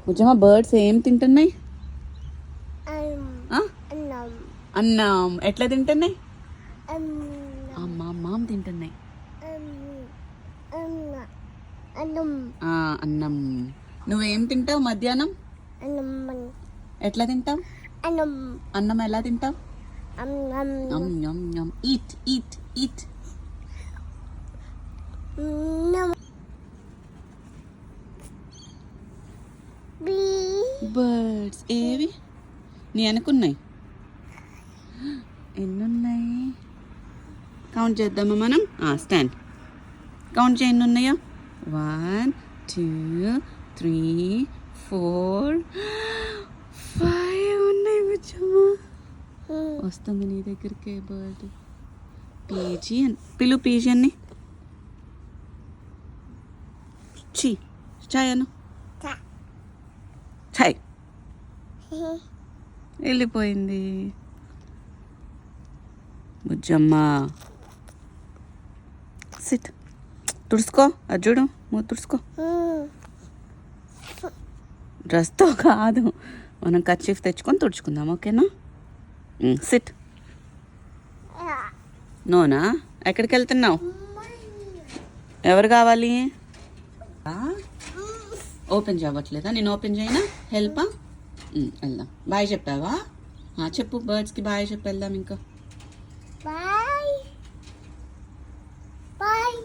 Bujjamma birds ఏం తింటున్నాయి? ఆ? అన్నం అన్నం. ఎట్లా తింటున్నాయి? అన్నం అమ్మ తింటున్నాయి. అన్నం అన్నం అన్నం. నువ్వేం తింటావు మధ్యాహ్నం? అన్నం ఎట్లా తింటావు? అన్నం అన్నం ఎలా తింటావు? అన్నం ఈట్ ఈట్ ఈట్. అన్నం బీ బర్డ్స్ ఏవి నీ అనుకున్నాయి? ఎన్నున్నాయి? కౌంట్ చేద్దామా మనం? స్టాండ్. కౌంట్ చేయి ఎన్ని ఉన్నాయో. 1 2 3 4 5 ఉన్నాయి బుజ్జమ్మ. వస్తుంది నీ దగ్గరికి బర్డ్. పీజియన్. పిలు పీజియన్ని. ఛీ చాయను. ఛాయ్ వెళ్ళిపోయింది బుజ్జమ్మ. సిట్. తుడుచుకో. అది చూడు మూత తుడుచుకో. డ్రెస్తో కాదు, మనం కర్చీఫ్ తెచ్చుకొని తుడుచుకుందాం. ఓకేనా? సిట్. నోనా? ఎక్కడికి వెళ్తున్నావు? ఎవరు కావాలి? ఓపెన్ చేయవట్లేదా? నేను ఓపెన్ చేయనా? హెల్పా? వెళ్దాం. బాయ్ చెప్పావా? చెప్పు బర్డ్స్కి బాయ్ చెప్పి వెళ్దాం. ఇంకా బాయ్ బాయ్